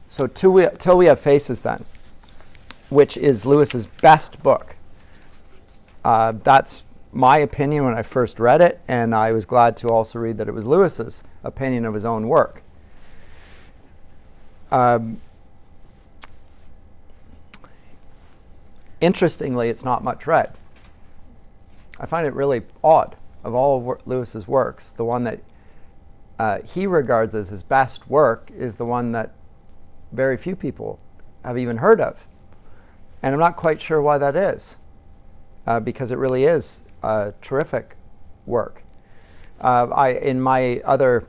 So Till We Have Faces, then, which is Lewis's best book. That's my opinion when I first read it, and I was glad to also read that it was Lewis's opinion of his own work. Interestingly, it's not much read. I find it really odd. Of all of Lewis's works, the one that he regards as his best work is the one that very few people have even heard of. And I'm not quite sure why that is, because it really is a terrific work. In my other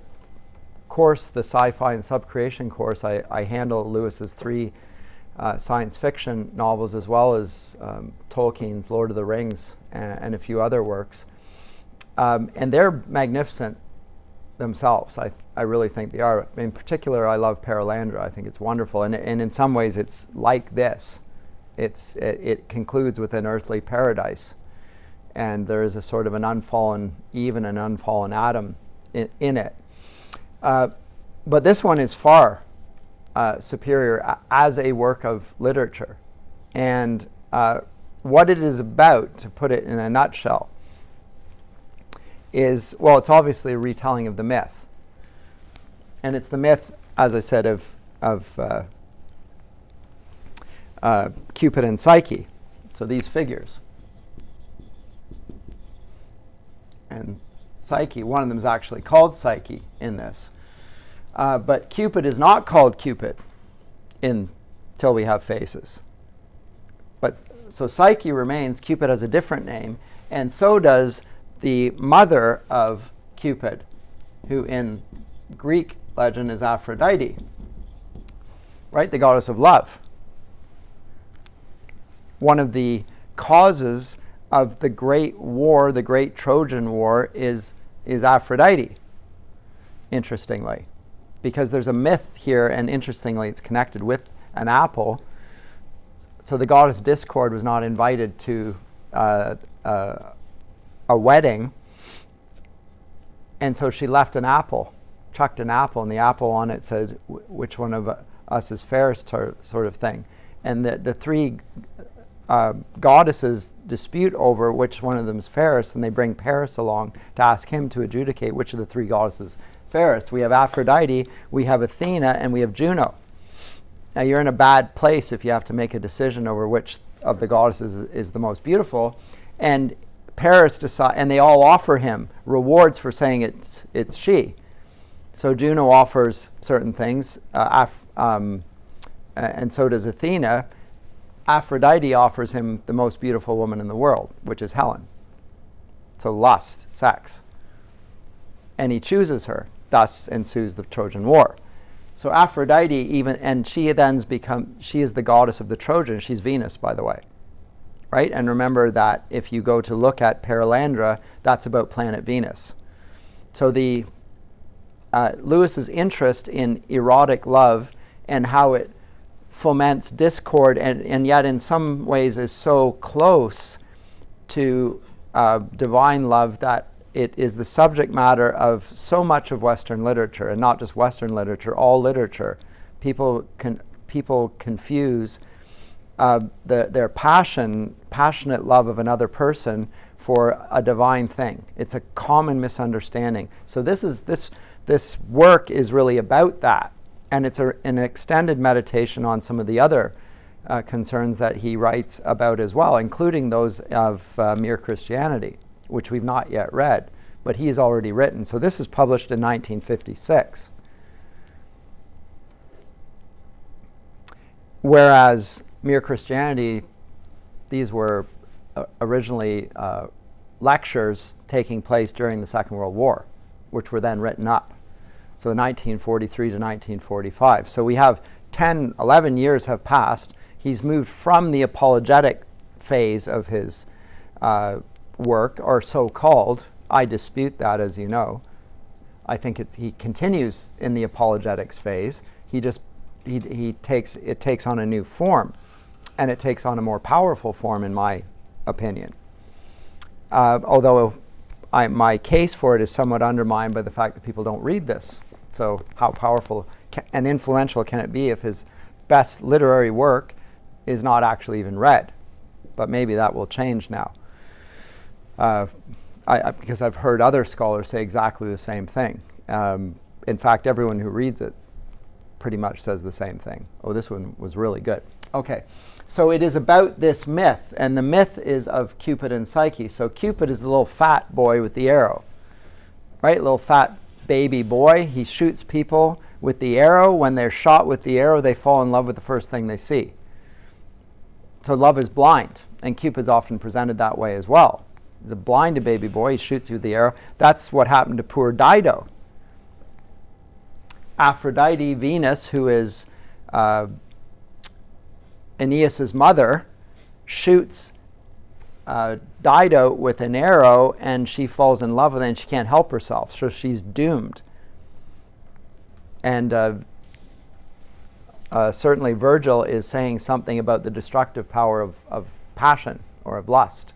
course, the sci-fi and subcreation course, I handle Lewis's 3 science fiction novels, as well as Tolkien's Lord of the Rings and a few other works. And they're magnificent themselves. I really think they are. In particular, I love Perelandra. I think it's wonderful. And in some ways, it's like this. It concludes with an earthly paradise. And there is a sort of an unfallen Eve and an unfallen Adam in it. But this one is far superior as a work of literature. And what it is about, to put it in a nutshell, is, well, it's obviously a retelling of the myth. And it's the myth, as I said, of Cupid and Psyche. So these figures. And Psyche, one of them is actually called Psyche in this. But Cupid is not called Cupid in Till We Have Faces. But so Psyche remains. Cupid has a different name, and so does the mother of Cupid, who in Greek legend is Aphrodite, right? The goddess of love. One of the causes of the great war, the great Trojan War, is Aphrodite, interestingly. Because there's a myth here, and interestingly, it's connected with an apple. So the goddess Discord was not invited to a wedding, and so she left an apple, chucked an apple, and the apple on it said, "Which one of us is fairest?" sort of thing. And the 3 goddesses dispute over which one of them is fairest, and they bring Paris along to ask him to adjudicate which of the 3 goddesses fairest. We have Aphrodite, we have Athena, and we have Juno. Now you're in a bad place if you have to make a decision over which of the goddesses is the most beautiful. And Paris and they all offer him rewards for saying it's she. So Juno offers certain things, and so does Athena. Aphrodite offers him the most beautiful woman in the world, which is Helen. So lust, sex. And he chooses her. Thus ensues the Trojan War. So Aphrodite she is the goddess of the Trojans. She's Venus, by the way. Right? And remember that if you go to look at Perelandra, that's about planet Venus. So Lewis's interest in erotic love and how it foments discord and yet in some ways is so close to divine love that it is the subject matter of so much of Western literature, and not just Western literature, all literature. People confuse their passionate love of another person for a divine thing. It's a common misunderstanding. So this work is really about that, and it's an extended meditation on some of the other concerns that he writes about as well, including those of mere Christianity, which we've not yet read, but he's already written. So this is published in 1956. Whereas Mere Christianity, these were originally lectures taking place during the Second World War, which were then written up. So 1943 to 1945. So we have 10, 11 years have passed. He's moved from the apologetic phase of his work, or so-called. I dispute that, as you know. I think he continues in the apologetics phase. It takes on a new form, and it takes on a more powerful form, in my opinion. Although my case for it is somewhat undermined by the fact that people don't read this. So how powerful and influential can it be if his best literary work is not actually even read? But maybe that will change now. Because I've heard other scholars say exactly the same thing. In fact, everyone who reads it pretty much says the same thing. Oh, this one was really good. Okay, so it is about this myth, and the myth is of Cupid and Psyche. So Cupid is the little fat boy with the arrow, right? Little fat baby boy. He shoots people with the arrow. When they're shot with the arrow, they fall in love with the first thing they see. So love is blind, and Cupid's often presented that way as well. He's a blinded baby boy. He shoots you with the arrow. That's what happened to poor Dido. Aphrodite, Venus, who is Aeneas's mother, shoots Dido with an arrow, and she falls in love with it, and she can't help herself, so she's doomed. And certainly Virgil is saying something about the destructive power of passion or of lust.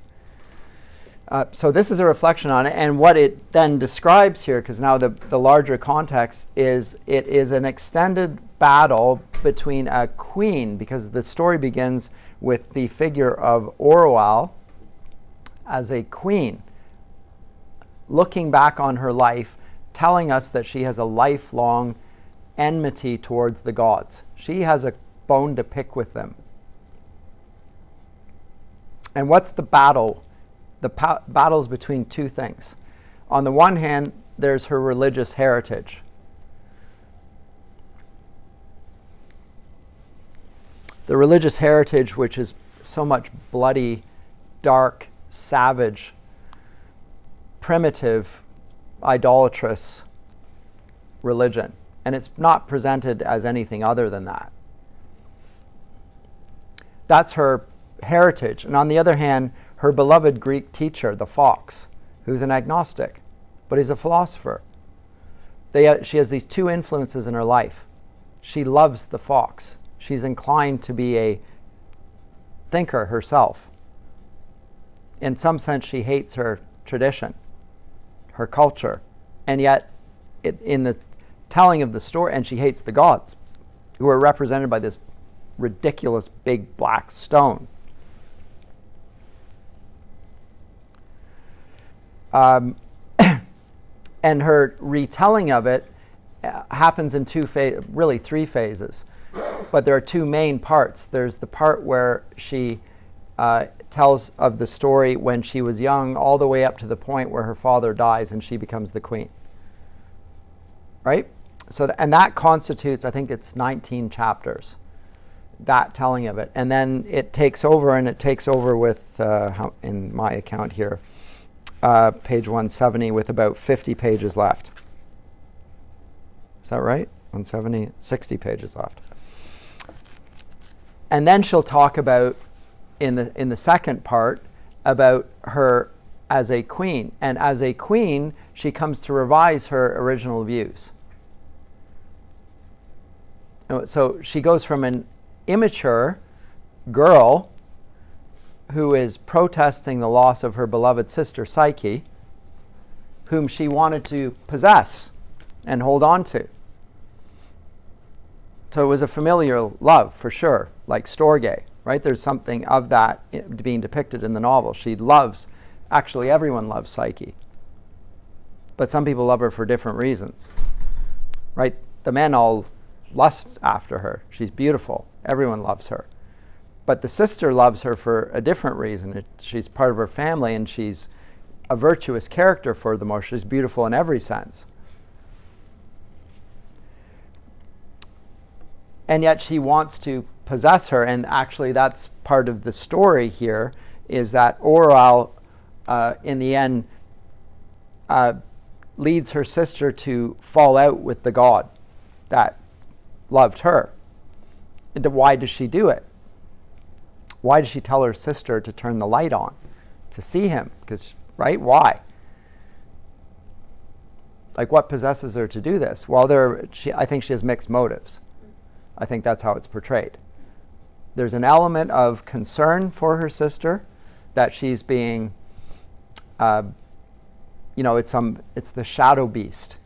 So this is a reflection on it, and what it then describes here, because now the larger context is, it is an extended battle between a queen, because the story begins with the figure of Orual as a queen, looking back on her life, telling us that she has a lifelong enmity towards the gods. She has a bone to pick with them. And what's the battle? The battle's between two things. On the one hand, there's her religious heritage. The religious heritage, which is so much bloody, dark, savage, primitive, idolatrous religion. And it's not presented as anything other than that. That's her heritage. And on the other hand, her beloved Greek teacher, the fox, who's an agnostic, but he's a philosopher. She has these two influences in her life. She loves the fox. She's inclined to be a thinker herself. In some sense, she hates her tradition, her culture, and yet in the telling of the story, and she hates the gods, who are represented by this ridiculous big black stone. And her retelling of it happens in really three phases. But there are two main parts. There's the part where she tells of the story when she was young, all the way up to the point where her father dies and she becomes the queen. Right? And that constitutes, I think it's 19 chapters, that telling of it. And then it takes over, and it takes over with, in my account here, page 170, with about 50 pages left. Is that right? 170, 60 pages left. And then she'll talk about, in the second part, about her as a queen. And as a queen, she comes to revise her original views. So she goes from an immature girl who is protesting the loss of her beloved sister Psyche, whom she wanted to possess and hold on to. So it was a familial love, for sure, like Storge, right? There's something of that being depicted in the novel. She loves, actually everyone loves Psyche. But some people love her for different reasons, right? The men all lust after her. She's beautiful. Everyone loves her. But the sister loves her for a different reason. She's part of her family, and she's a virtuous character for the most. She's beautiful in every sense. And yet she wants to possess her, and actually that's part of the story here, is that Orual, in the end, leads her sister to fall out with the god that loved her. And why does she do it? Why does she tell her sister to turn the light on, to see him? Because, right? Why? Like, what possesses her to do this? Well, I think she has mixed motives. I think that's how it's portrayed. There's an element of concern for her sister, that she's being, it's the shadow beast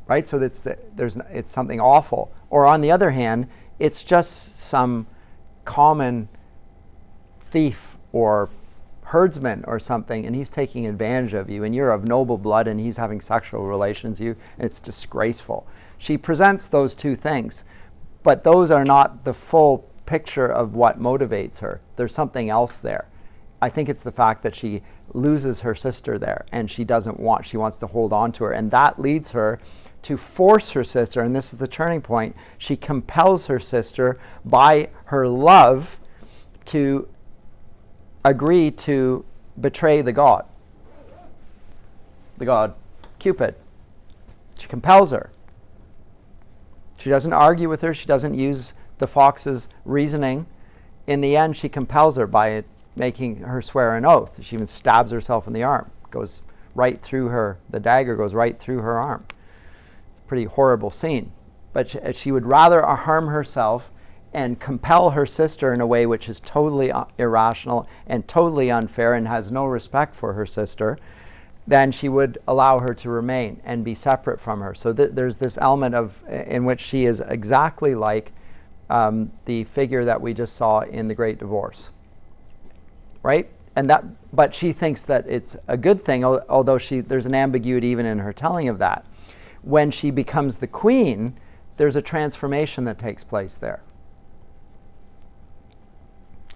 right? So it's something awful. Or on the other hand, it's just some common thief or herdsman or something, and he's taking advantage of you, and you're of noble blood, and he's having sexual relations with you, and it's disgraceful. She presents those two things, but those are not the full picture of what motivates her. There's something else there. I think it's the fact that she loses her sister there, and she wants to hold on to her, and that leads her to force her sister, and this is the turning point. She compels her sister by her love to agree to betray the god Cupid. She compels her. She doesn't argue with her. She doesn't use the fox's reasoning. In the end, she compels her by making her swear an oath. She even stabs herself in the arm. Goes right through her. The dagger goes right through her arm. It's a pretty horrible scene. But she would rather harm herself and compel her sister in a way which is totally irrational and totally unfair and has no respect for her sister, than she would allow her to remain and be separate from her. So there's this element in which she is exactly like the figure that we just saw in the Great Divorce, right? But she thinks that it's a good thing, although there's an ambiguity even in her telling of that. When she becomes the queen, there's a transformation that takes place there.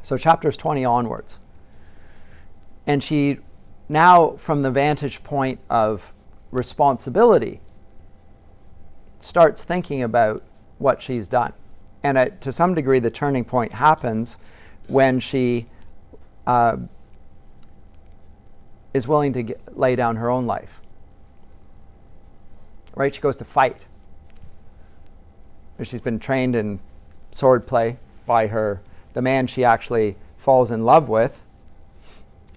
So chapters 20 onwards. And she now, from the vantage point of responsibility, starts thinking about what she's done. And to some degree, the turning point happens when she is willing to lay down her own life. Right? She goes to fight. She's been trained in swordplay by the man she actually falls in love with.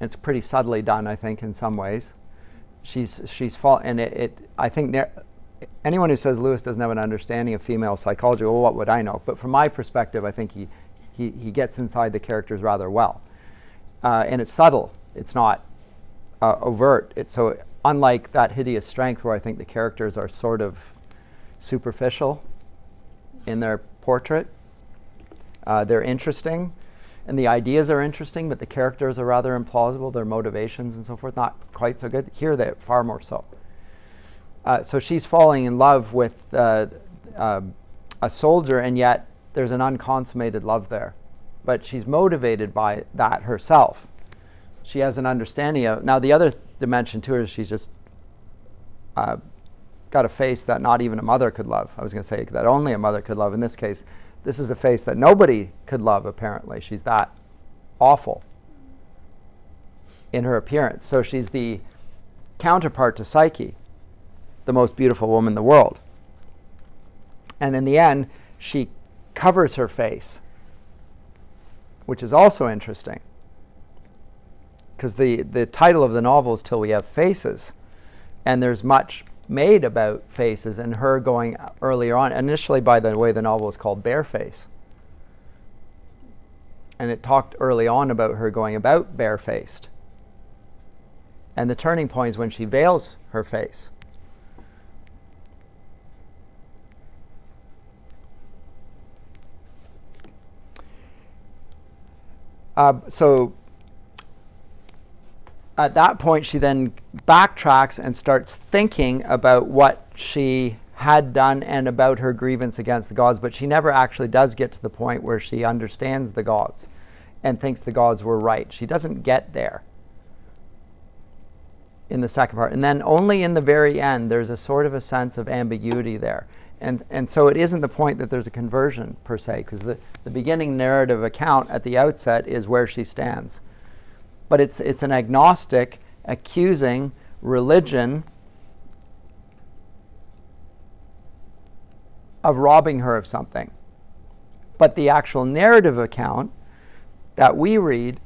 It's pretty subtly done, I think, in some ways. I think anyone who says Lewis doesn't have an understanding of female psychology, well, what would I know? But from my perspective, I think he gets inside the characters rather well. And it's subtle. It's not overt. It's so unlike that Hideous Strength, where I think the characters are sort of superficial in their portrait. They're interesting, and the ideas are interesting, but the characters are rather implausible. Their motivations and so forth, not quite so good. Here, they're far more so. So she's falling in love with a soldier, and yet there's an unconsummated love there. But she's motivated by that herself. She has an understanding of... Now, the other dimension to her is she's just got a face that not even a mother could love. I was going to say that only a mother could love. In this case, this is a face that nobody could love, apparently. She's that awful in her appearance. So she's the counterpart to Psyche, the most beautiful woman in the world. And in the end, she covers her face, which is also interesting, because the title of the novel is Till We Have Faces, and there's much made about faces, and her going earlier on, initially, by the way, the novel is called Bareface, and it talked early on about her going about barefaced, and the turning point is when she veils her face. So at that point, she then backtracks and starts thinking about what she had done and about her grievance against the gods, but she never actually does get to the point where she understands the gods and thinks the gods were right. She doesn't get there in the second part. And then only in the very end, there's a sort of a sense of ambiguity there. And so it isn't the point that there's a conversion, per se, because the beginning narrative account at the outset is where she stands. But it's an agnostic, accusing religion of robbing her of something. But the actual narrative account that we read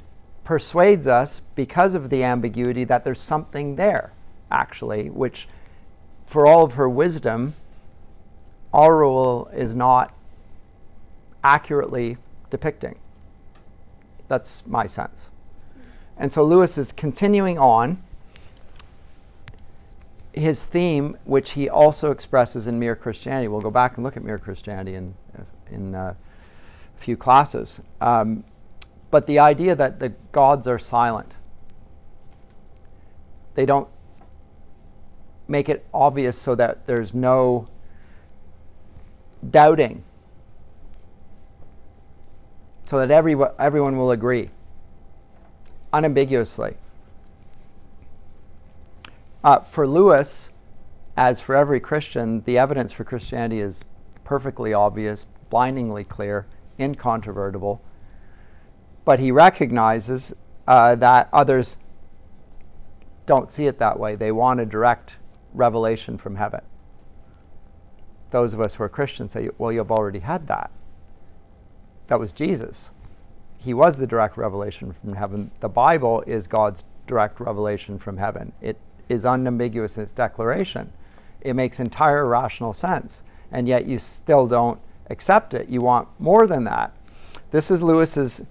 persuades us, because of the ambiguity, that there's something there, actually, which, for all of her wisdom, Orual is not accurately depicting. That's my sense. And so Lewis is continuing on his theme, which he also expresses in Mere Christianity, we'll go back and look at Mere Christianity in a few classes, but the idea that the gods are silent. They don't make it obvious so that there's no doubting, so that everyone will agree unambiguously. For Lewis, as for every Christian, the evidence for Christianity is perfectly obvious, blindingly clear, incontrovertible. But he recognizes that others don't see it that way. They want a direct revelation from heaven. Those of us who are Christians say, well, you've already had that. That was Jesus. He was the direct revelation from heaven. The Bible is God's direct revelation from heaven. It is unambiguous in its declaration. It makes entire rational sense, and yet you still don't accept it. You want more than that. This is Lewis's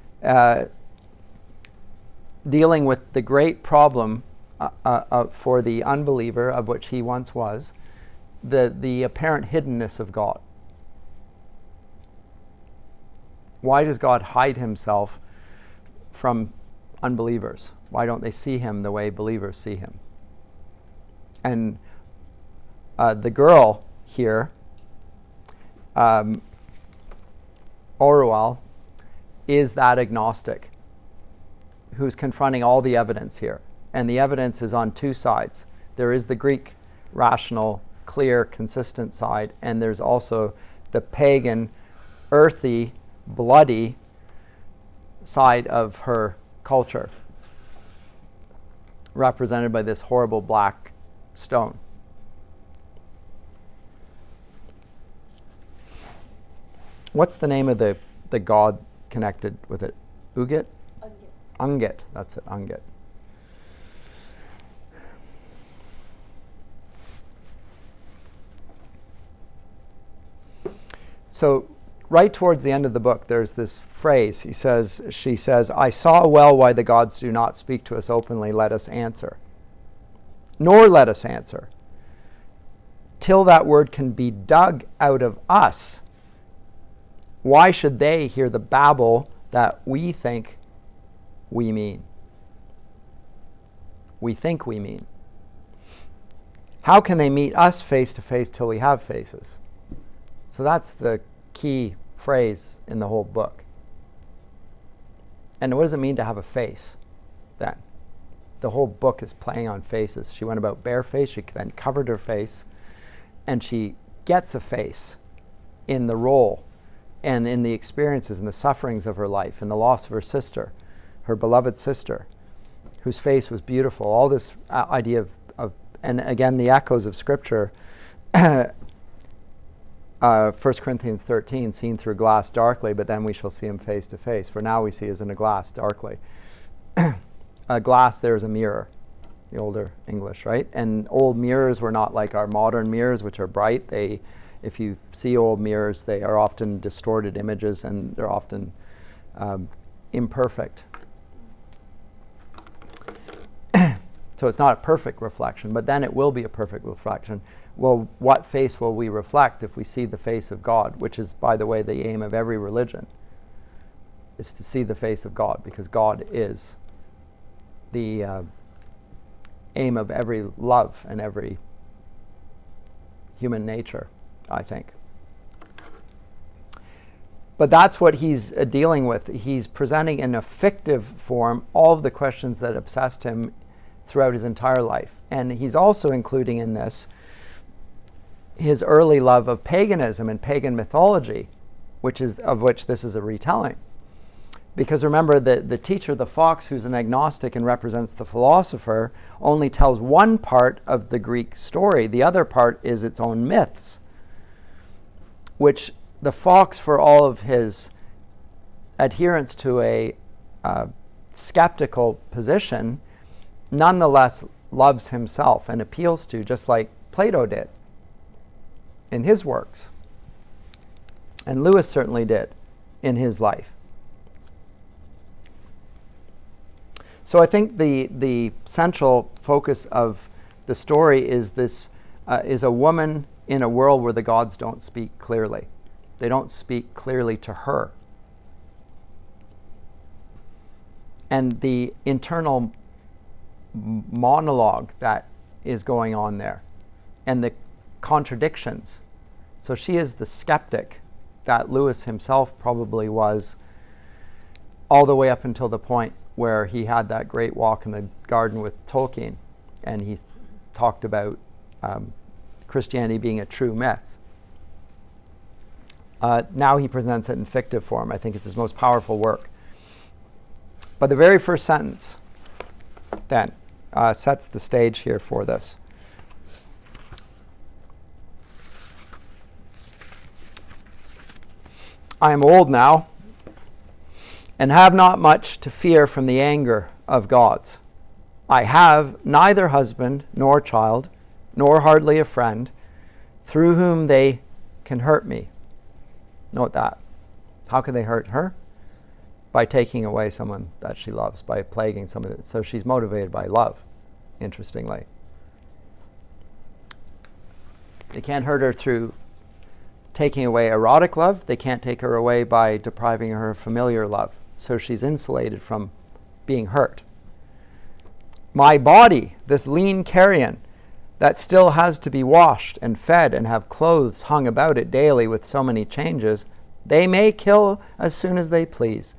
dealing with the great problem for the unbeliever, of which he once was, the apparent hiddenness of God. Why does God hide himself from unbelievers? Why don't they see him the way believers see him? And the girl here, Orual, is that agnostic who's confronting all the evidence here. And the evidence is on two sides. There is the Greek rational, clear, consistent side, and there's also the pagan, earthy, bloody side of her culture, represented by this horrible black stone. What's the name of the god connected with it? Uget? Unget. That's it, Unget. So right towards the end of the book, there's this phrase. She says, I saw well why the gods do not speak to us openly, let us answer. Nor let us answer, till that word can be dug out of us. Why should they hear the babble that we think we mean? We think we mean. How can they meet us face to face till we have faces? So that's the key phrase in the whole book. And what does it mean to have a face then? The whole book is playing on faces. She went about barefaced, she then covered her face, and she gets a face in the role and in the experiences and the sufferings of her life and the loss of her sister, her beloved sister, whose face was beautiful. All this idea of and again, the echoes of Scripture, 1 Corinthians 13, seen through glass darkly, but then we shall see him face to face. For now we see as in a glass darkly. A glass there is a mirror, the older English, right? And old mirrors were not like our modern mirrors, which are bright. If you see old mirrors, they are often distorted images, and they're often imperfect. So it's not a perfect reflection, but then it will be a perfect reflection. Well, what face will we reflect if we see the face of God, which is, by the way, the aim of every religion, is to see the face of God, because God is the aim of every love and every human nature, I think. But that's what he's dealing with. He's presenting in a fictive form all of the questions that obsessed him throughout his entire life. And he's also including in this his early love of paganism and pagan mythology, which this is a retelling. Because remember, the teacher, the fox, who's an agnostic and represents the philosopher, only tells one part of the Greek story. The other part is its own myths, which the fox, for all of his adherence to a skeptical position, nonetheless loves himself and appeals to, just like Plato did in his works. And Lewis certainly did in his life. So I think the central focus of The story is is a woman in a world where the gods don't speak clearly. They don't speak clearly to her. And the internal monologue that is going on there, and the contradictions. So she is the skeptic that Lewis himself probably was, all the way up until the point where he had that great walk in the garden with Tolkien, and he talked about Christianity being a true myth. Now he presents it in fictive form. I think it's his most powerful work. But the very first sentence then sets the stage here for this. I am old now, and have not much to fear from the anger of gods. I have neither husband nor child, nor hardly a friend, through whom they can hurt me. Note that. How can they hurt her? By taking away someone that she loves, by plaguing someone. So she's motivated by love, interestingly. They can't hurt her through taking away erotic love. They can't take her away by depriving her of familiar love. So she's insulated from being hurt. My body, this lean carrion, that still has to be washed and fed and have clothes hung about it daily with so many changes, they may kill as soon as they please.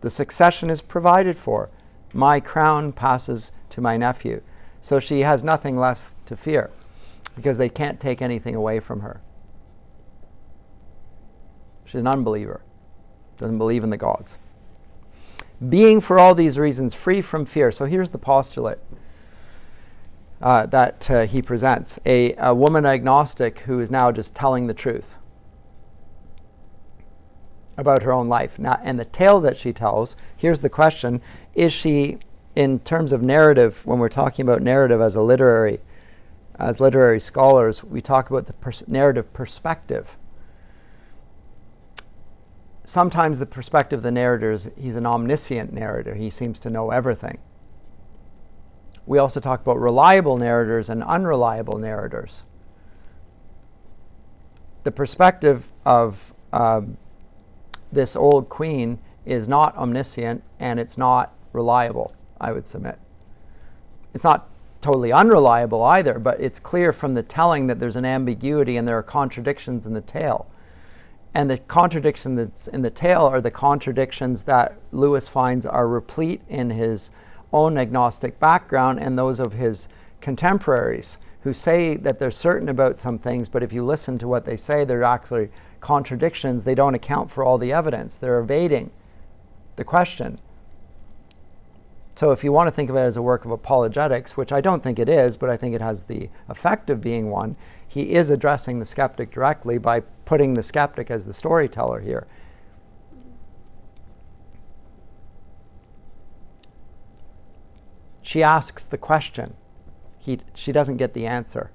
The succession is provided for. My crown passes to my nephew. So she has nothing left to fear because they can't take anything away from her. She's an unbeliever. Doesn't believe in the gods. Being for all these reasons free from fear. So here's the postulate that he presents. A woman agnostic who is now just telling the truth about her own life. Now, and the tale that she tells, here's the question, is she, in terms of narrative, when we're talking about narrative as literary scholars, we talk about the narrative perspective. Sometimes the perspective of the narrator is he's an omniscient narrator. He seems to know everything. We also talk about reliable narrators and unreliable narrators. The perspective of this old queen is not omniscient, and it's not reliable, I would submit. It's not totally unreliable either, but it's clear from the telling that there's an ambiguity and there are contradictions in the tale. And the contradictions that's in the tale are the contradictions that Lewis finds are replete in his own agnostic background and those of his contemporaries, who say that they're certain about some things, but if you listen to what they say, they're actually contradictions. They don't account for all the evidence. They're evading the question. So if you want to think of it as a work of apologetics, which I don't think it is, but I think it has the effect of being one, he is addressing the skeptic directly by putting the skeptic as the storyteller here. She asks the question. She doesn't get the answer.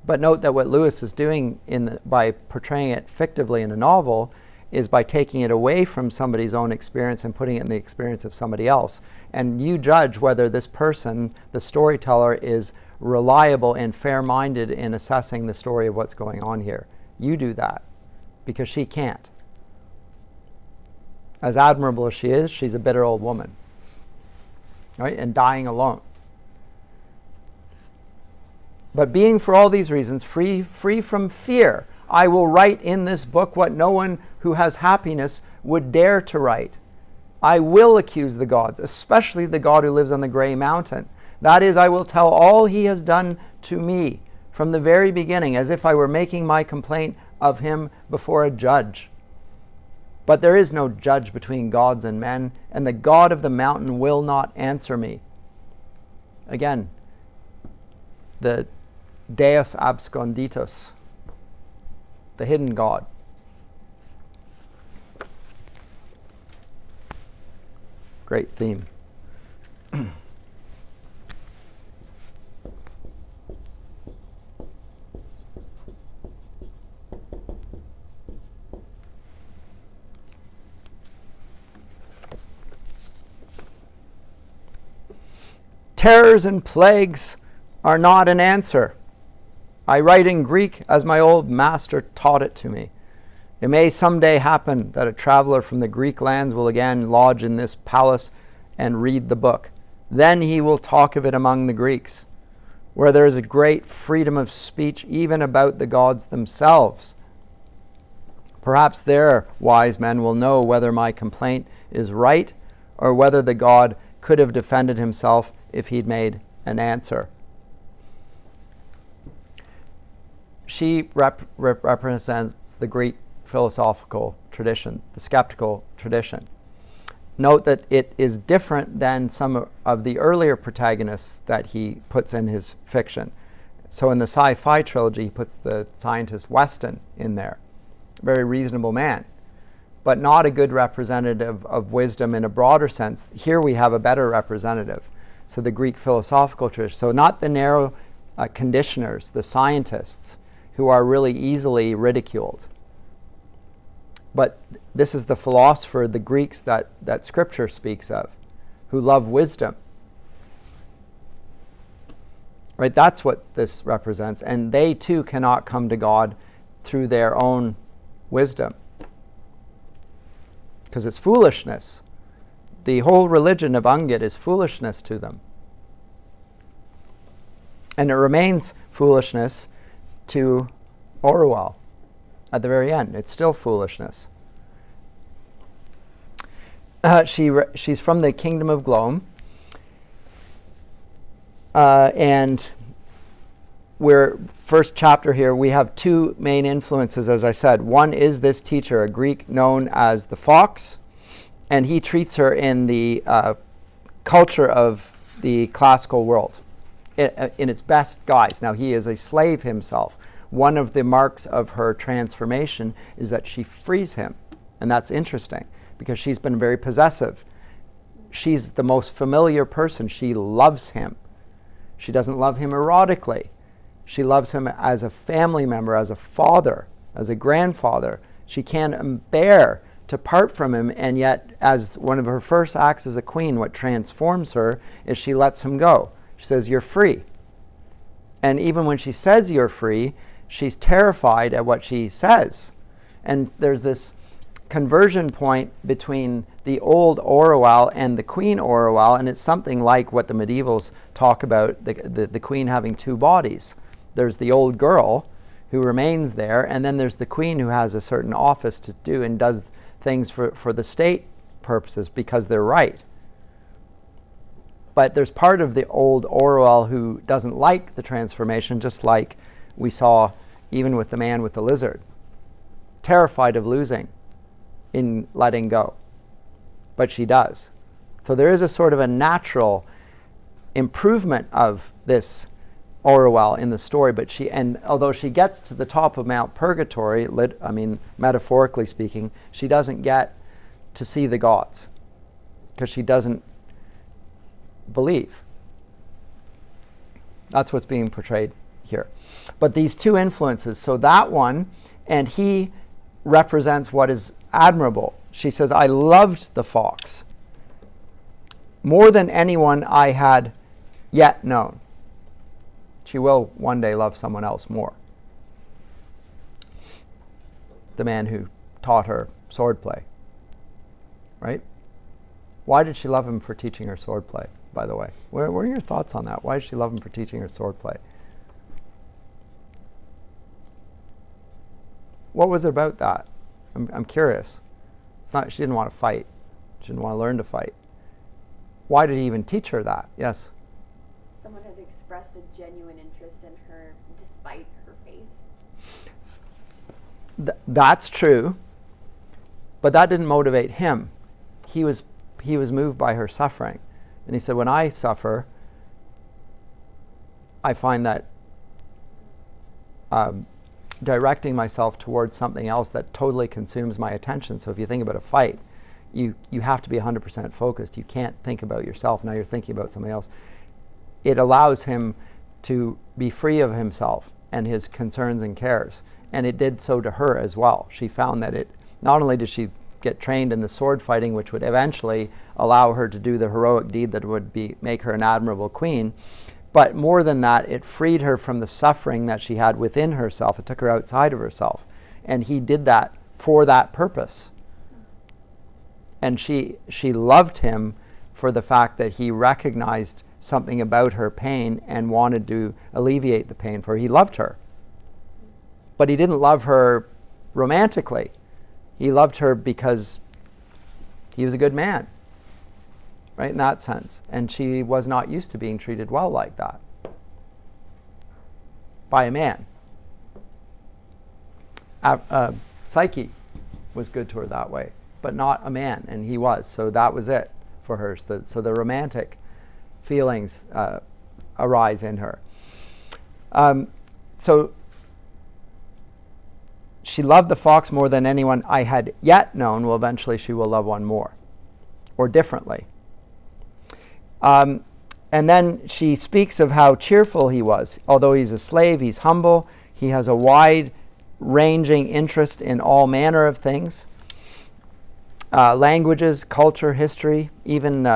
But note that what Lewis is doing by portraying it fictively in a novel is by taking it away from somebody's own experience and putting it in the experience of somebody else. And you judge whether this person, the storyteller, is reliable and fair-minded in assessing the story of what's going on here. You do that, because she can't. As admirable as she is, she's a bitter old woman, right? And dying alone. But being for all these reasons free from fear, I will write in this book what no one who has happiness would dare to write. I will accuse the gods, especially the God who lives on the gray mountain. That is, I will tell all he has done to me from the very beginning, as if I were making my complaint of him before a judge. But there is no judge between gods and men, and the God of the mountain will not answer me. Again, the Deus absconditus, the hidden God. Great theme. Terrors and plagues are not an answer. I write in Greek as my old master taught it to me. It may someday happen that a traveler from the Greek lands will again lodge in this palace and read the book. Then he will talk of it among the Greeks, where there is a great freedom of speech even about the gods themselves. Perhaps their wise men will know whether my complaint is right or whether the god could have defended himself if he'd made an answer. She represents the Greek philosophical tradition, the skeptical tradition. Note that it is different than some of the earlier protagonists that he puts in his fiction. So in the sci-fi trilogy, he puts the scientist Weston in there. Very reasonable man, but not a good representative of wisdom in a broader sense. Here we have a better representative. So the Greek philosophical tradition. So not the narrow conditioners, the scientists, who are really easily ridiculed. But this is the philosopher, the Greeks that Scripture speaks of, who love wisdom. Right? That's what this represents. And they too cannot come to God through their own wisdom, because it's foolishness. The whole religion of Ungit is foolishness to them. And it remains foolishness to Orual at the very end. It's still foolishness. She's from the kingdom of Glome. And we're first chapter here, we have two main influences, as I said. One is this teacher, a Greek known as the Fox, and he treats her in the culture of the classical world in its best guise. Now, he is a slave himself. One of the marks of her transformation is that she frees him, and that's interesting because she's been very possessive. She's the most familiar person. She loves him. She doesn't love him erotically. She loves him as a family member, as a father, as a grandfather. She can't bear to part from him, and yet, as one of her first acts as a queen, what transforms her is she lets him go. She says, "You're free." And even when she says you're free, she's terrified at what she says. And there's this conversion point between the old Orual and the queen Orual, and it's something like what the medievals talk about, the queen having two bodies. There's the old girl who remains there, and then there's the queen who has a certain office to do and does things for the state purposes because they're right. But there's part of the old Orual who doesn't like the transformation, just like we saw even with the man with the lizard. Terrified of losing in letting go. But she does. So there is a sort of a natural improvement of this Orual in the story, but although she gets to the top of Mount Purgatory, metaphorically speaking, she doesn't get to see the gods because she doesn't believe. That's what's being portrayed here. But these two influences, so that one, and he represents what is admirable. She says, "I loved the fox more than anyone I had yet known." She will one day love someone else more. The man who taught her swordplay. Right? Why did she love him for teaching her swordplay, by the way? What are your thoughts on that? Why did she love him for teaching her swordplay? What was it about that? I'm curious. It's not. She didn't want to fight. She didn't want to learn to fight. Why did he even teach her that? Yes? Someone had expressed a genuine interest in her despite her face. That's true. But that didn't motivate him. He was moved by her suffering. And he said, when I suffer, I find that directing myself towards something else that totally consumes my attention. So if you think about a fight, you have to be 100% focused. You can't think about yourself. Now you're thinking about something else. It allows him to be free of himself and his concerns and cares. And it did so to her as well. She found that not only did she get trained in the sword fighting, which would eventually allow her to do the heroic deed that would make her an admirable queen. But more than that, it freed her from the suffering that she had within herself. It took her outside of herself. And he did that for that purpose. And she loved him for the fact that he recognized something about her pain and wanted to alleviate the pain for her. He loved her. But he didn't love her romantically. He loved her because he was a good man. Right, in that sense. And she was not used to being treated well like that by a man. Psyche was good to her that way, but not a man, and he was. So that was it for her. So the romantic feelings arise in her. So she loved the fox more than anyone I had yet known. Well, eventually she will love one more, or differently. And then she speaks of how cheerful he was. Although he's a slave, he's humble. He has a wide-ranging interest in all manner of things. Languages, culture, history, even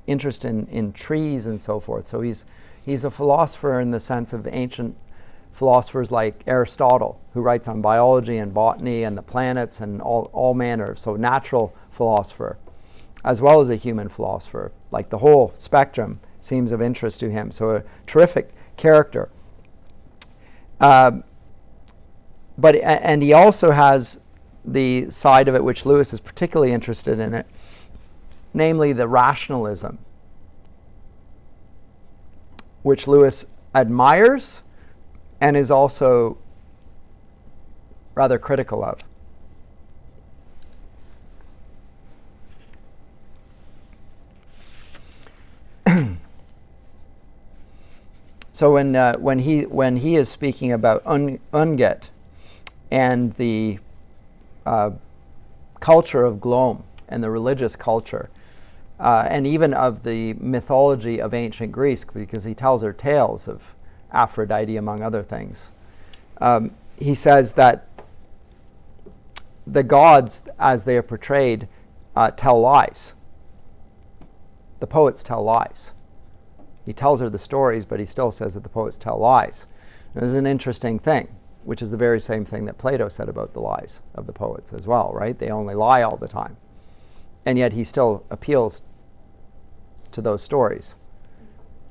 interest in trees and so forth. So he's a philosopher in the sense of ancient philosophers like Aristotle, who writes on biology and botany and the planets and all manner. So natural philosopher, as well as a human philosopher. Like the whole spectrum seems of interest to him. So a terrific character. And he also has the side of it which Lewis is particularly interested in it, namely the rationalism, which Lewis admires and is also rather critical of. So when he is speaking about Unget and the culture of Glom and the religious culture, and even of the mythology of ancient Greece, because he tells her tales of Aphrodite among other things, he says that the gods, as they are portrayed, tell lies. The poets tell lies. He tells her the stories, but he still says that the poets tell lies. This is an interesting thing, which is the very same thing that Plato said about the lies of the poets as well, right? They only lie all the time. And yet he still appeals to those stories.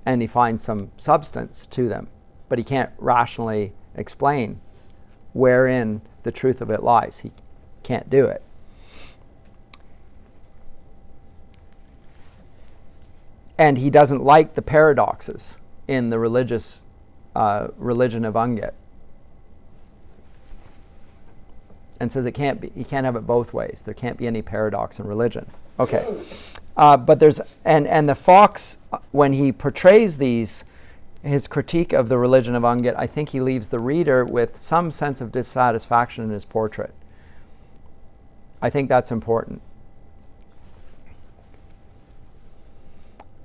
And he finds some substance to them. But he can't rationally explain wherein the truth of it lies. He can't do it. And he doesn't like the paradoxes in the religious religion of Unget, and says it can't be. You can't have it both ways. There can't be any paradox in religion. Okay, but there's and the fox, when he portrays his critique of the religion of Unget, I think he leaves the reader with some sense of dissatisfaction in his portrait. I think that's important.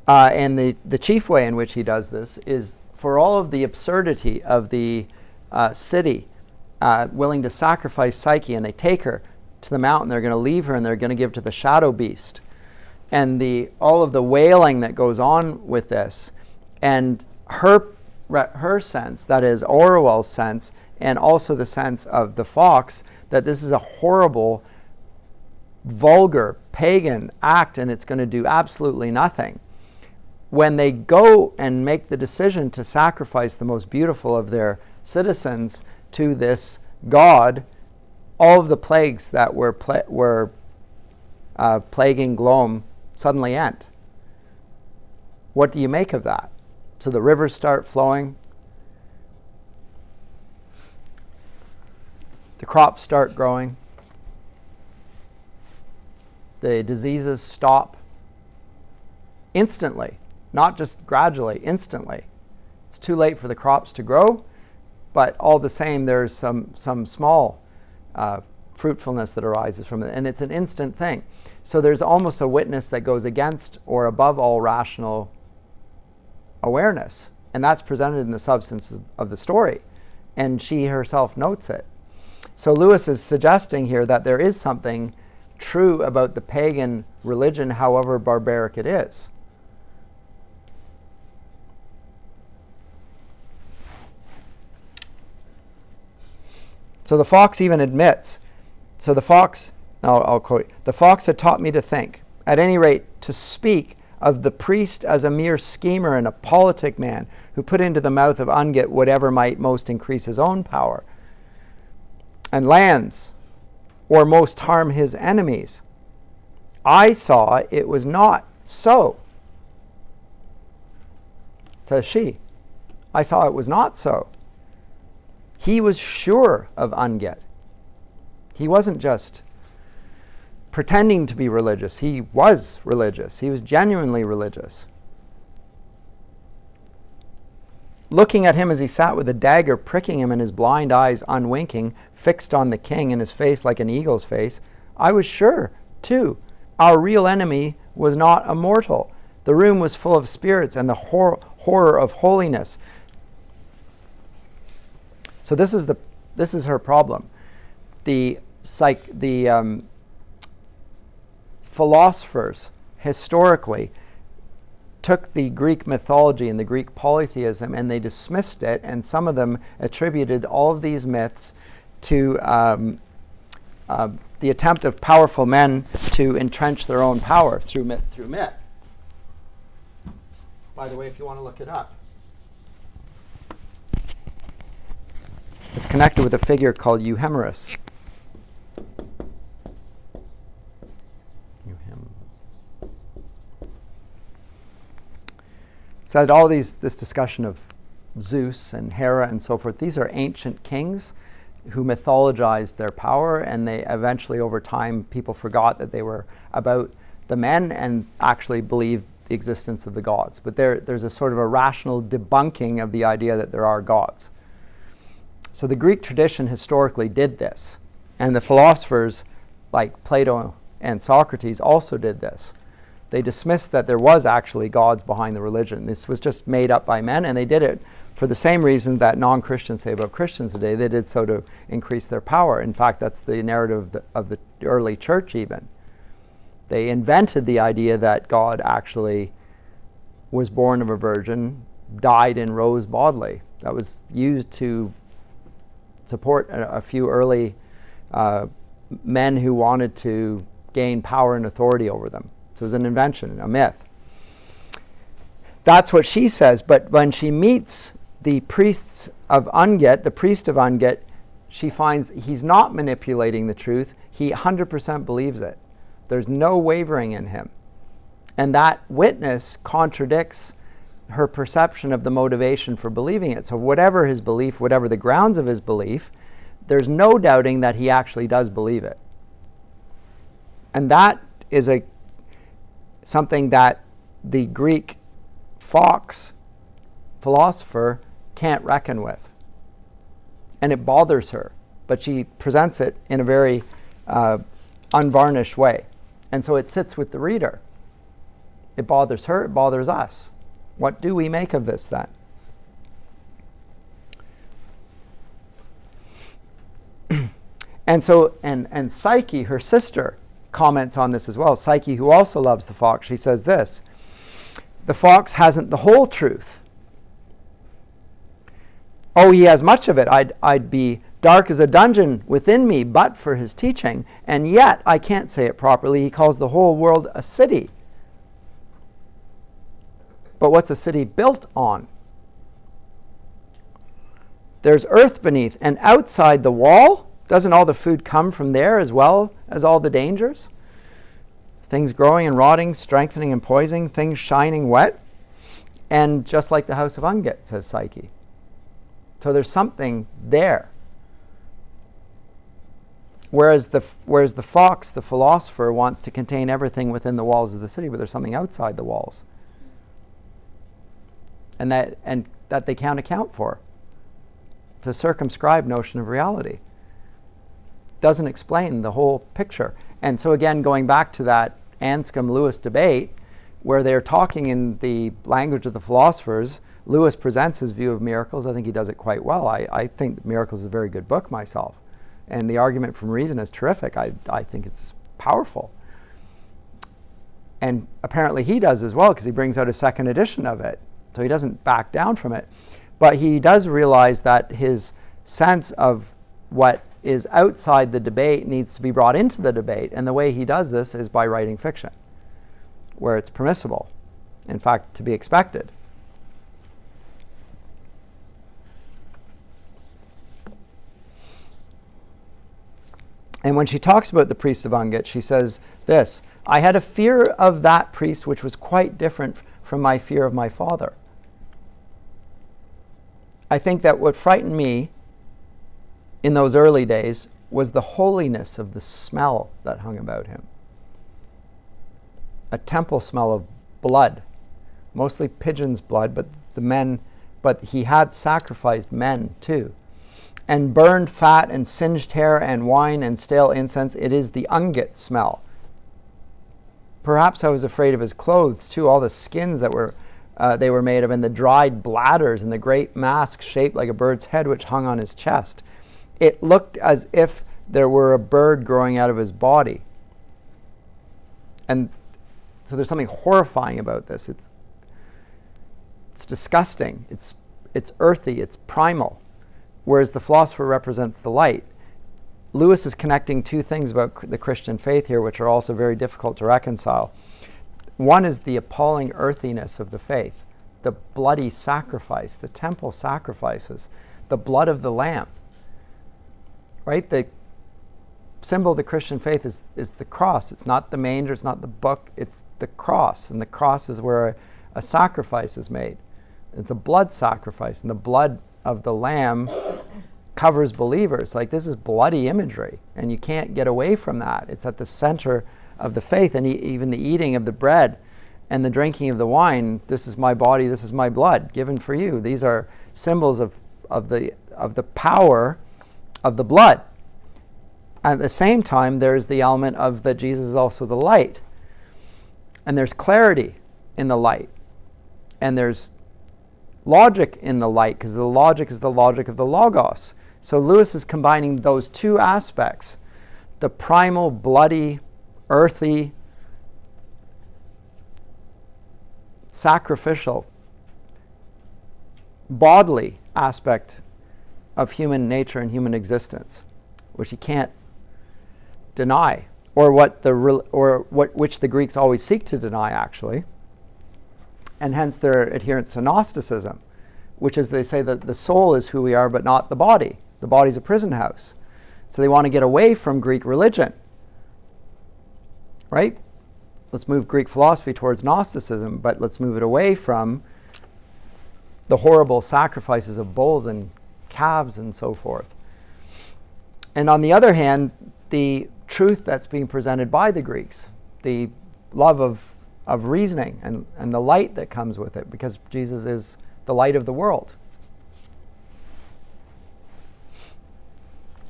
And the chief way in which he does this is for all of the absurdity of the city willing to sacrifice Psyche, and they take her to the mountain. They're going to leave her and they're going to give to the shadow beast. And all of the wailing that goes on with this, and her sense, that is Orual's sense, and also the sense of the fox, that this is a horrible, vulgar, pagan act and it's going to do absolutely nothing. When they go and make the decision to sacrifice the most beautiful of their citizens to this god, all of the plagues that were plaguing Glom suddenly end. What do you make of that? So the rivers start flowing. The crops start growing. The diseases stop instantly. Not just gradually, instantly. It's too late for the crops to grow, but all the same, there's some small fruitfulness that arises from it, and it's an instant thing. So there's almost a witness that goes against or above all rational awareness, and that's presented in the substance of the story, and she herself notes it. So Lewis is suggesting here that there is something true about the pagan religion, however barbaric it is. So the fox even admits, I'll quote, "The fox had taught me to think, at any rate to speak of the priest as a mere schemer and a politic man who put into the mouth of Unget whatever might most increase his own power and lands, or most harm his enemies. I saw it was not so," says she. "I saw it was not so. He was sure of Unget. He wasn't just pretending to be religious. He was religious. He was genuinely religious. Looking at him as he sat with a dagger pricking him and his blind eyes unwinking, fixed on the king and his face like an eagle's face, I was sure, too, our real enemy was not a mortal. The room was full of spirits and the horror of holiness." So this is her problem. The philosophers historically took the Greek mythology and the Greek polytheism and they dismissed it, and some of them attributed all of these myths to the attempt of powerful men to entrench their own power through myth. By the way, if you want to look it up, it's connected with a figure called Euhemerus. So all this discussion of Zeus and Hera and so forth, these are ancient kings who mythologized their power, and they eventually, over time, people forgot that they were about the men and actually believed the existence of the gods. But there's a sort of a rational debunking of the idea that there are gods. So the Greek tradition historically did this, and the philosophers like Plato and Socrates also did this. They dismissed that there was actually gods behind the religion. This was just made up by men, and they did it for the same reason that non-Christians say about Christians today. They did so to increase their power. In fact, that's the narrative of the early church even. They invented the idea that God actually was born of a virgin, died and rose bodily. That was used to support a few early men who wanted to gain power and authority over them. So it was an invention, a myth. That's what she says, but when she meets the priest of Unget, she finds he's not manipulating the truth. He 100% believes it. There's no wavering in him. And that witness contradicts her perception of the motivation for believing it. So whatever his belief, whatever the grounds of his belief, there's no doubting that he actually does believe it. And that is something that the Greek fox philosopher can't reckon with. And it bothers her, but she presents it in a very unvarnished way. And so it sits with the reader. It bothers her, it bothers us. What do we make of this then? And so, and Psyche, her sister, comments on this as well. Psyche, who also loves the fox, she says this: the fox hasn't the whole truth. Oh, he has much of it. I'd be dark as a dungeon within me but for his teaching, and yet I can't say it properly. He calls the whole world a city. But what's a city built on? There's earth beneath, and outside the wall, doesn't all the food come from there as well as all the dangers? Things growing and rotting, strengthening and poisoning, things shining wet. And just like the house of Unget, says Psyche. So there's something there. Whereas the fox, the philosopher, wants to contain everything within the walls of the city, but there's something outside the walls. And that they can't account for. It's a circumscribed notion of reality. Doesn't explain the whole picture. And so again, going back to that Anscombe-Lewis debate, where they're talking in the language of the philosophers, Lewis presents his view of miracles. I think he does it quite well. I think Miracles is a very good book myself. And the argument from reason is terrific. I think it's powerful. And apparently he does as well, because he brings out a second edition of it. So he doesn't back down from it. But he does realize that his sense of what is outside the debate needs to be brought into the debate. And the way he does this is by writing fiction, where it's permissible, in fact, to be expected. And when she talks about the priest of Ungat, she says this: I had a fear of that priest which was quite different from my fear of my father. I think that what frightened me in those early days was the holiness of the smell that hung about him. A temple smell of blood, mostly pigeon's blood, but he had sacrificed men too. And burned fat and singed hair and wine and stale incense. It is the Ungat smell. Perhaps I was afraid of his clothes too, all the skins that they were made of, and the dried bladders and the great mask shaped like a bird's head which hung on his chest. It looked as if there were a bird growing out of his body. And so there's something horrifying about this. It's disgusting. It's earthy. It's primal. Whereas the philosopher represents the light. Lewis is connecting two things about the Christian faith here, which are also very difficult to reconcile. One is the appalling earthiness of the faith, the bloody sacrifice, the temple sacrifices, the blood of the Lamb. Right? The symbol of the Christian faith is the cross. It's not the manger, it's not the book, it's the cross. And the cross is where a sacrifice is made. It's a blood sacrifice, and the blood of the Lamb covers believers. Like, this is bloody imagery, and you can't get away from that. It's at the center of the faith, and even the eating of the bread and the drinking of the wine. This is my body, this is my blood given for you. These are symbols of the power of the blood. At the same time, there's the element of that Jesus is also the light, and there's clarity in the light, and there's logic in the light, because the logic is the logic of the Logos. So Lewis is combining those two aspects, the primal, bloody, earthy, sacrificial, bodily aspect of human nature and human existence, which he can't deny, or which the Greeks always seek to deny, actually. And hence their adherence to Gnosticism, which is, they say that the soul is who we are, but not the body. The body's a prison house. So they want to get away from Greek religion. Right? Let's move Greek philosophy towards Gnosticism, but let's move it away from the horrible sacrifices of bulls and calves and so forth. And on the other hand, the truth that's being presented by the Greeks, the love of reasoning and the light that comes with it, because Jesus is the light of the world.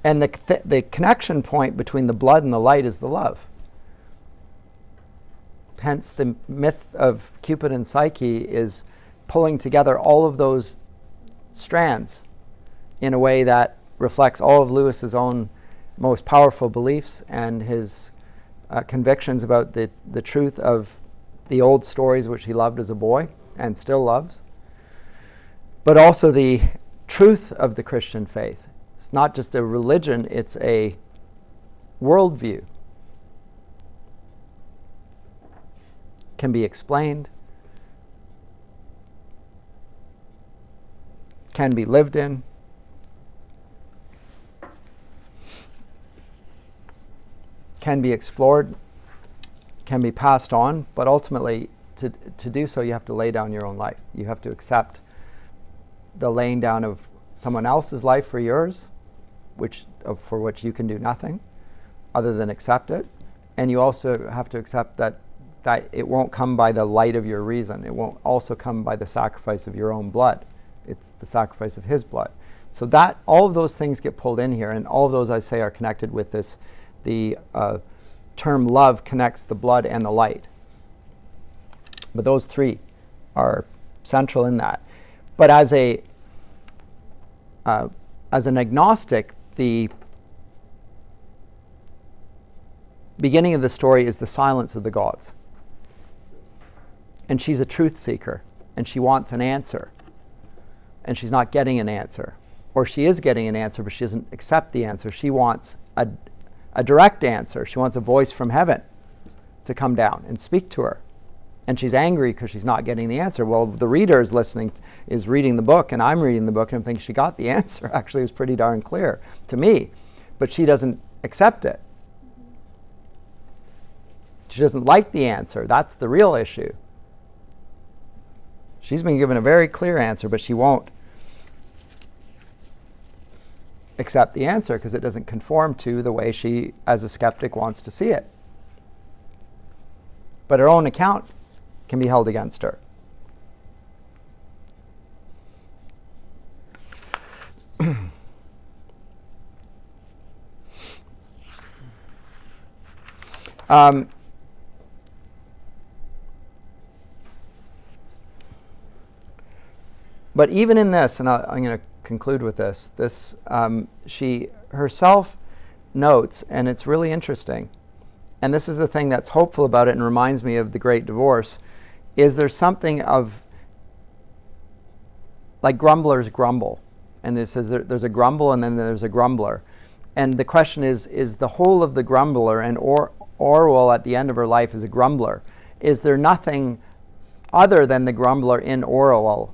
And the connection point between the blood and the light is the love. Hence the myth of Cupid and Psyche is pulling together all of those strands in a way that reflects all of Lewis's own most powerful beliefs and his convictions about the truth of the old stories which he loved as a boy and still loves, but also the truth of the Christian faith. It's not just a religion, it's a worldview. Can be explained, can be lived in, can be explored, can be passed on, but ultimately to do so you have to lay down your own life. You have to accept the laying down of someone else's life for yours, for which you can do nothing other than accept it. And you also have to accept that it won't come by the light of your reason. It won't also come by the sacrifice of your own blood. It's the sacrifice of his blood. So that all of those things get pulled in here, and all of those, I say, are connected with this. The term love connects the blood and the light. But those three are central in that. But as an agnostic, the beginning of the story is the silence of the gods. And she's a truth seeker, and she wants an answer. And she's not getting an answer. Or she is getting an answer, but she doesn't accept the answer. She wants a direct answer. She wants a voice from heaven to come down and speak to her. And she's angry because she's not getting the answer. Well, the reader is reading the book, and I'm reading the book, and I'm thinking she got the answer. Actually, it was pretty darn clear to me. But she doesn't accept it. She doesn't like the answer. That's the real issue. She's been given a very clear answer, but she won't accept the answer because it doesn't conform to the way she, as a skeptic, wants to see it. But her own account can be held against her. But even in this, and I'm going to conclude with this, she herself notes, and it's really interesting, and this is the thing that's hopeful about it and reminds me of the Great Divorce, is there something of, like grumblers grumble. And this is there's a grumble and then there's a grumbler. And the question is the whole of the grumbler, and Orual at the end of her life is a grumbler. Is there nothing other than the grumbler in Orual,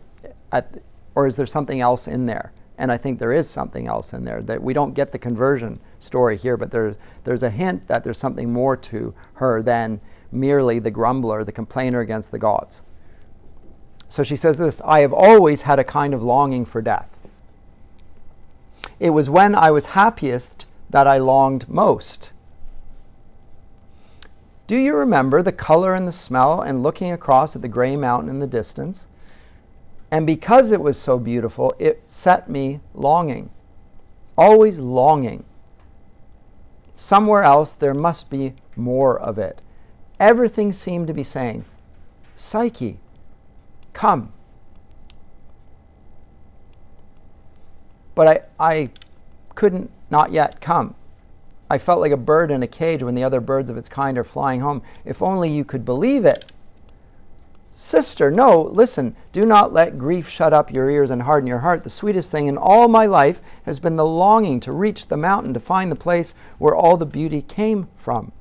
or is there something else in there? And I think there is something else in there. That we don't get the conversion story here, but there's a hint that there's something more to her than merely the grumbler, the complainer against the gods. So she says this: I have always had a kind of longing for death. It was when I was happiest that I longed most. Do you remember the color and the smell and looking across at the gray mountain in the distance? And because it was so beautiful, it set me longing, always longing. Somewhere else there must be more of it. Everything seemed to be saying, Psyche, come. But I couldn't not yet come. I felt like a bird in a cage when the other birds of its kind are flying home. If only you could believe it. Sister, no, listen, do not let grief shut up your ears and harden your heart. The sweetest thing in all my life has been the longing to reach the mountain, to find the place where all the beauty came from.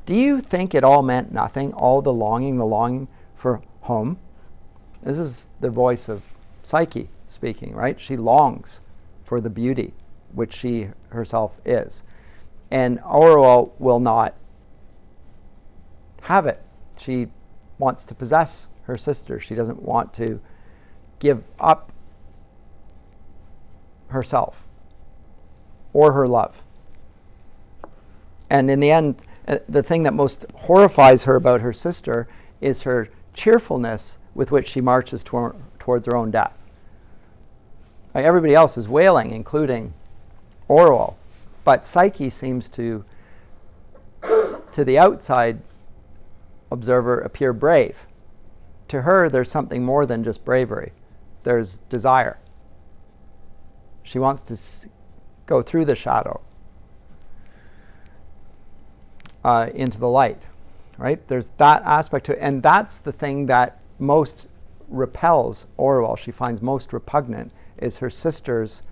Do you think it all meant nothing, all the longing for home? This is the voice of Psyche speaking, right? She longs for the beauty, which she herself is. And Orual will not have it. She wants to possess her sister. She doesn't want to give up herself or her love. And in the end, the thing that most horrifies her about her sister is her cheerfulness with which she marches towards her own death. Like, everybody else is wailing, including Orual. But Psyche seems to the outside observer, appear brave. To her, there's something more than just bravery. There's desire. She wants to go through the shadow into the light, right? There's that aspect to it. And that's the thing that most repels Orual. She finds most repugnant is her sister's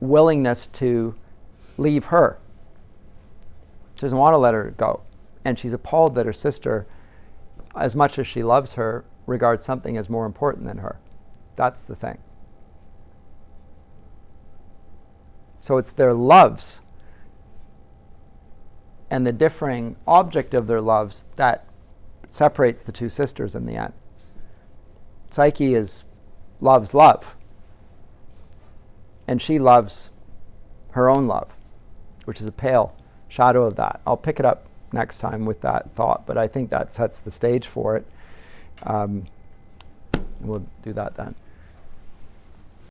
willingness to leave her. She doesn't want to let her go. And she's appalled that her sister, as much as she loves her, regards something as more important than her. That's the thing. So it's their loves and the differing object of their loves that separates the two sisters in the end. Psyche loves love. And she loves her own love, which is a pale shadow of that. I'll pick it up next time with that thought, but I think that sets the stage for it. We'll do that then.